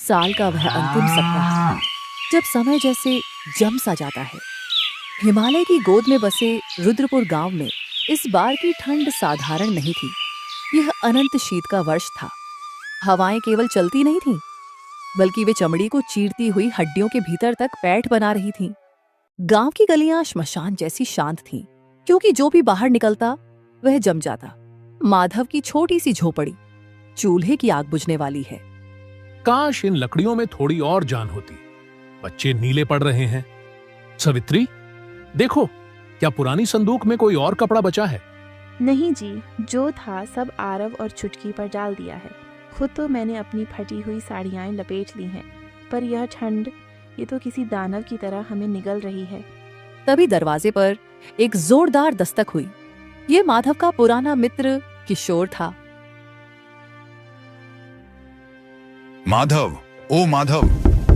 साल का वह अंतिम सप्ताह जब समय जैसे जम सा जाता है। हिमालय की गोद में बसे रुद्रपुर गांव में इस बार की ठंड साधारण नहीं थी। यह अनंत शीत का वर्ष था। हवाएं केवल चलती नहीं थीं, बल्कि वे चमड़ी को चीरती हुई हड्डियों के भीतर तक पैठ बना रही थीं। गांव की गलियां श्मशान जैसी शांत थीं, क्योंकि जो भी बाहर निकलता वह जम जाता। माधव की छोटी सी झोपड़ी चूल्हे की आग बुझने वाली है। काश इन लकड़ियों में थोड़ी और जान होती। बच्चे नीले पड़ रहे हैं। सवित्री, देखो, क्या पुरानी संदूक में कोई और कपड़ा बचा है? नहीं जी, जो था सब आरव और चुटकी पर डाल दिया है। खुद तो मैंने अपनी फटी हुई साड़ियाँ लपेट ली हैं, पर यह ठंड, ये तो किसी दानव की तरह हमें निगल रही है। तभी दरवाजे पर एक जोरदार दस्तक हुई। ये माधव का पुराना मित्र किशोर था। माधव, ओ माधव,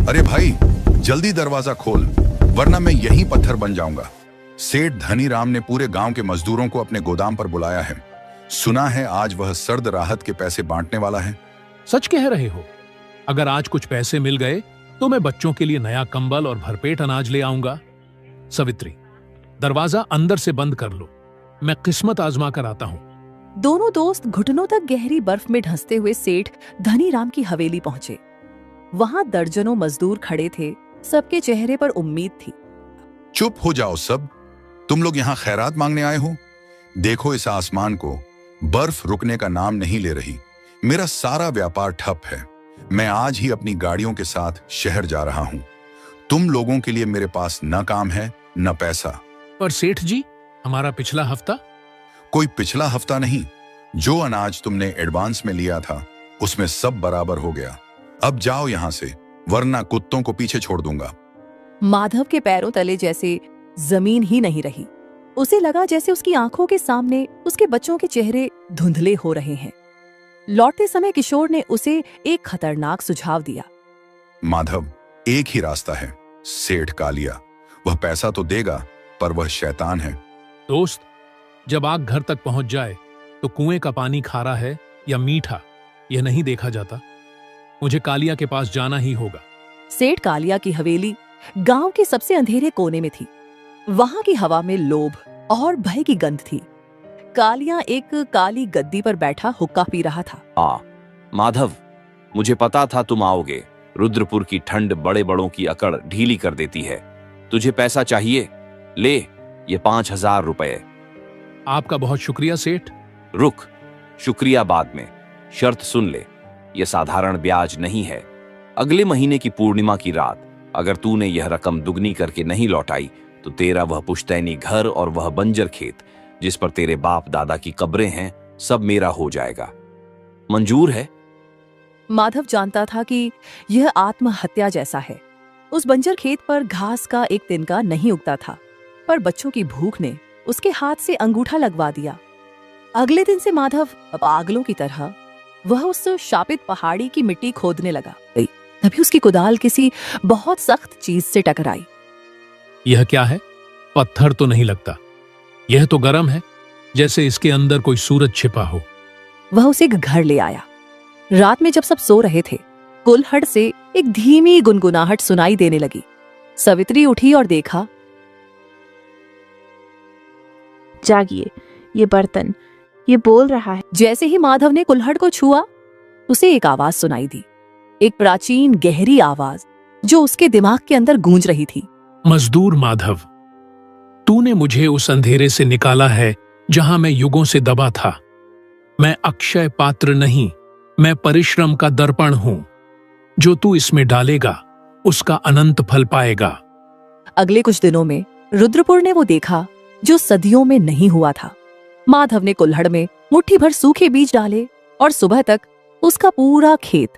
अरे भाई, जल्दी दरवाजा खोल, वरना मैं यहीं पत्थर बन जाऊंगा। सेठ धनीराम ने पूरे गांव के मजदूरों को अपने गोदाम पर बुलाया है। सुना है आज वह सर्द राहत के पैसे बांटने वाला है। सच कह रहे हो? अगर आज कुछ पैसे मिल गए तो मैं बच्चों के लिए नया कंबल और भरपेट अनाज ले आऊंगा। सवित्री, दरवाजा अंदर से बंद कर लो, मैं किस्मत आजमा कर आता हूं। दोनों दोस्त घुटनों तक गहरी बर्फ में ढंसते हुए सेठ धनीराम की हवेली पहुंचे। वहां दर्जनों मजदूर खड़े थे। सबके चेहरे पर उम्मीद थी। चुप हो जाओ सब, तुम लोग यहाँ खैरात मांगने आए हो? देखो इस आसमान को, बर्फ रुकने का नाम नहीं ले रही। मेरा सारा व्यापार ठप है। मैं आज ही अपनी गाड़ियों के साथ शहर जा रहा हूँ। तुम लोगों के लिए मेरे पास न काम है न पैसा। पर सेठ जी, हमारा पिछला हफ्ता? कोई पिछला हफ्ता नहीं, जो अनाज तुमने एडवांस में लिया था उसमें सब बराबर हो गया। अब जाओ यहाँ से, वरना कुत्तों को पीछे छोड़ दूंगा। माधव के पैरों तले जैसे जमीन ही नहीं रही। उसे लगा जैसे उसकी आंखों के सामने उसके बच्चों के चेहरे धुंधले हो रहे हैं। लौटते समय किशोर ने उसे एक खतरनाक सुझाव दिया। माधव, एक ही रास्ता है, सेठ कालिया। वह पैसा तो देगा, पर वह शैतान है। दोस्त, जब आग घर तक पहुंच जाए तो कुएं का पानी खारा है या मीठा, यह नहीं देखा जाता। मुझे कालिया के पास जाना ही होगा। सेठ कालिया की हवेली गांव के सबसे अंधेरे कोने में थी। वहां की हवा में लोभ और भय की गंध थी। कालिया एक काली गद्दी पर बैठा हुक्का पी रहा था। माधव, मुझे पता था तुम आओगे। रुद्रपुर की ठंड बड़े बड़ों की अकड़ ढीली कर देती है। तुझे पैसा चाहिए? ले, ये 5,000 रुपए। आपका बहुत शुक्रिया सेठ। रुक, शुक्रिया बाद में, शर्त सुन ले। यह साधारण ब्याज नहीं है। अगले महीने की पूर्णिमा की रात अगर तूने यह रकम दुगनी करके नहीं लौटाई तो तेरा वह पुश्तैनी घर और वह बंजर खेत जिस पर तेरे बाप दादा की कब्रें हैं, सब मेरा हो जाएगा। मंजूर है? माधव जानता था कि यह आत्महत्या जैसा है। उस बंजर खेत पर घास का एक तिनका नहीं उगता था, पर बच्चों की भूख ने उसके हाथ से अंगूठा लगवा दिया। अगले दिन से माधव पागलों की तरह वह उस शापित पहाड़ी की मिट्टी खोदने लगा। तभी उसकी कुदाल किसी बहुत सख्त चीज से टकराई। यह क्या है? पत्थर तो नहीं लगता। यह तो गर्म है, जैसे इसके अंदर कोई सूरज छिपा हो। वह उसे घर ले आया। रात में जब सब सो रहे थे, कुल्हड़ से एक धीमी गुनगुनाहट सुनाई देने लगी। सवित्री उठी और देखा। जागिए, ये बर्तन, ये बोल रहा है। जैसे ही माधव ने कुल्हड़ को छुआ, उसे एक आवाज सुनाई दी। एक प्राचीन गहरी आवाज जो उसके दिमाग के अंदर गूंज रही थी। मजदूर माधव, तूने मुझे उस अंधेरे से निकाला है जहां मैं युगों से दबा था। मैं अक्षय पात्र नहीं, मैं परिश्रम का दर्पण हूं। जो तू इसमें डालेगा उसका अनंत फल पाएगा। अगले कुछ दिनों में रुद्रपुर ने वो देखा जो सदियों में नहीं हुआ था। माधव ने कुल्हड़ में मुट्ठी भर सूखे बीज डाले और सुबह तक उसका पूरा खेत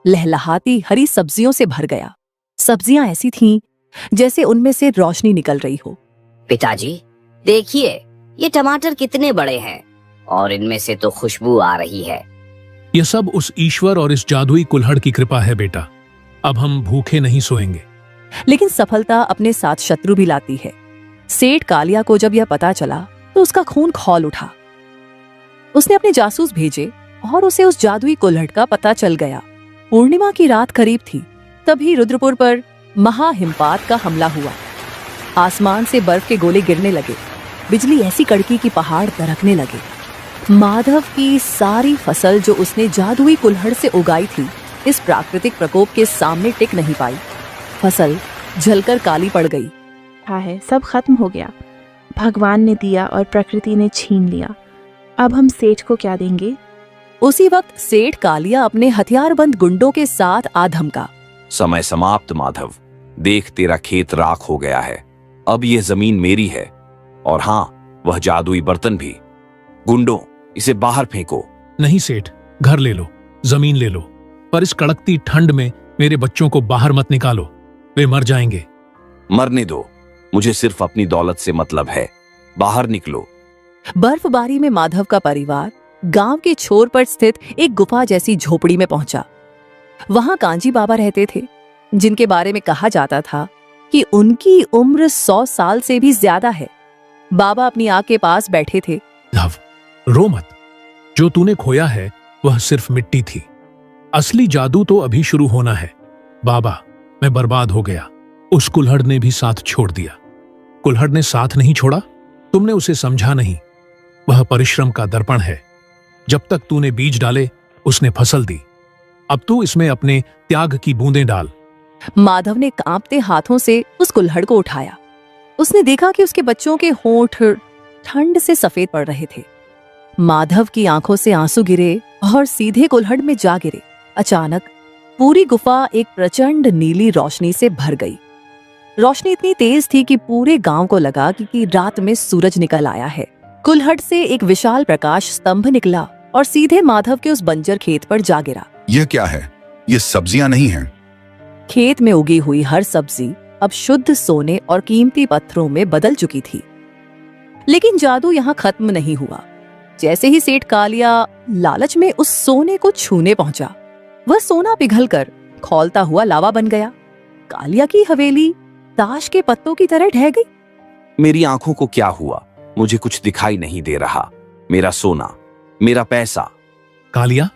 लहलहाती हरी सब्जियों से भर गया। सब्जियां ऐसी थीं जैसे उनमें से रोशनी निकल रही हो। पिताजी, देखिए, ये टमाटर कितने बड़े हैं और इनमें से तो खुशबू आ रही है। यह सब उस ईश्वर और इस जादुई कुल्हड़ की कृपा है बेटा। अब हम भूखे नहीं सोएंगे। लेकिन सफलता अपने साथ शत्रु भी लाती है। सेठ कालिया को जब यह पता चला तो उसका खून खौल उठा। उसने अपने जासूस भेजे और उसे उस जादुई कुल्हड़ का पता चल गया। पूर्णिमा की रात करीब थी, तभी रुद्रपुर पर महाहिमपात का हमला हुआ। आसमान से बर्फ के गोले गिरने लगे, बिजली ऐसी कड़की कि पहाड़ दरकने लगे। माधव की सारी फसल जो उसने जादुई कुल्हड़ से उगाई थी, इस प्राकृतिक प्रकोप के सामने टिक नहीं पाई। फसल जलकर काली पड़ गई। है सब खत्म हो गया। भगवान ने दिया और प्रकृति ने छीन लिया। अब हम सेठ को क्या देंगे? उसी वक्त सेठ कालिया अपने हथियारबंद गुंडों के साथ आ धमका। समय समाप्त माधव, देख तेरा खेत राख हो गया है। अब यह जमीन मेरी है, और हाँ, वह जादुई बर्तन भी। गुंडों, इसे बाहर फेंको। नहीं सेठ, घर ले लो, जमीन ले लो, पर इस कड़कती ठंड में मेरे बच्चों को बाहर मत निकालो, वे मर जाएंगे। मरने दो, मुझे सिर्फ अपनी दौलत से मतलब है। बाहर निकलो। बर्फबारी में माधव का परिवार गांव के छोर पर स्थित एक गुफा जैसी झोपड़ी में पहुंचा। वहां कांजी बाबा रहते थे, जिनके बारे में कहा जाता था कि उनकी उम्र 100 साल से भी ज्यादा है। बाबा अपनी आग के पास बैठे थे। धव, रो मत। जो तूने खोया है वह सिर्फ मिट्टी थी। असली जादू तो अभी शुरू होना है। बाबा, मैं बर्बाद हो गया। उस कुल्हड़ ने भी साथ छोड़ दिया। कुल्हड़ ने साथ नहीं छोड़ा, तुमने उसे समझा नहीं। वह परिश्रम का दर्पण है। जब तक तूने बीज डाले, उसने फसल दी। अब तू इसमें अपने त्याग की बूंदें डाल। माधव ने कांपते हाथों से उस कुल्हड़ को उठाया। उसने देखा कि उसके बच्चों के होंठ ठंड से सफेद पड़ रहे थे। माधव की आंखों से आंसू गिरे और सीधे कुल्हड़ में जा गिरे। अचानक पूरी गुफा एक प्रचंड नीली रोशनी से भर गई। रोशनी इतनी तेज थी कि पूरे गांव को लगा कि रात में सूरज निकल आया है। कुल्हड़ से एक विशाल प्रकाश स्तंभ निकला और सीधे माधव के उस बंजर खेत पर जा गिरा। यह क्या है? ये सब्जियां नहीं हैं। खेत में उगी हुई हर सब्जी अब शुद्ध सोने और कीमती पत्थरों में बदल चुकी थी। लेकिन जादू यहाँ खत्म नहीं हुआ। जैसे ही सेठ कालिया लालच में उस सोने को छूने पहुंचा, वह सोना पिघलकर खौलता हुआ लावा बन गया। कालिया की हवेली ताश के पत्तों की तरह ढह गई। मेरी आंखों को क्या हुआ? मुझे कुछ दिखाई नहीं दे रहा। मेरा सोना, मेरा पैसा। कालिया,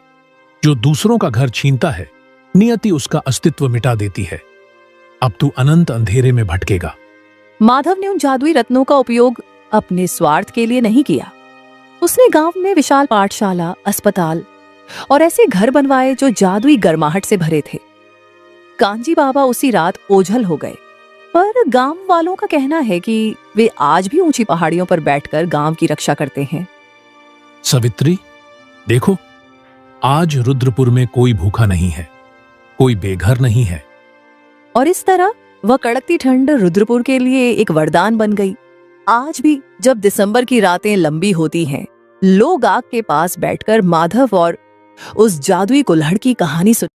जो दूसरों का घर छीनता है, नियति उसका अस्तित्व मिटा देती है। अब तू अनंत अंधेरे में भटकेगा। माधव ने उन जादुई रत्नों का उपयोग अपने स्वार्थ के लिए नहीं किया। उसने गांव में विशाल पाठशाला, अस्पताल और ऐसे घर बनवाए जो जादुई गर्माहट से भरे थे। कांजी बाबा उसी रात ओझल हो गए, पर गांव वालों का कहना है कि वे आज भी ऊंची पहाड़ियों पर बैठकर गांव की रक्षा करते हैं। सवित्री, देखो, आज रुद्रपुर में कोई भूखा नहीं है, कोई बेघर नहीं है। और इस तरह वह कड़कती ठंड रुद्रपुर के लिए एक वरदान बन गई। आज भी जब दिसंबर की रातें लंबी होती हैं, लोग आग के पास बैठकर माधव और उस जादुई कुल्हड़ की कहानी सुन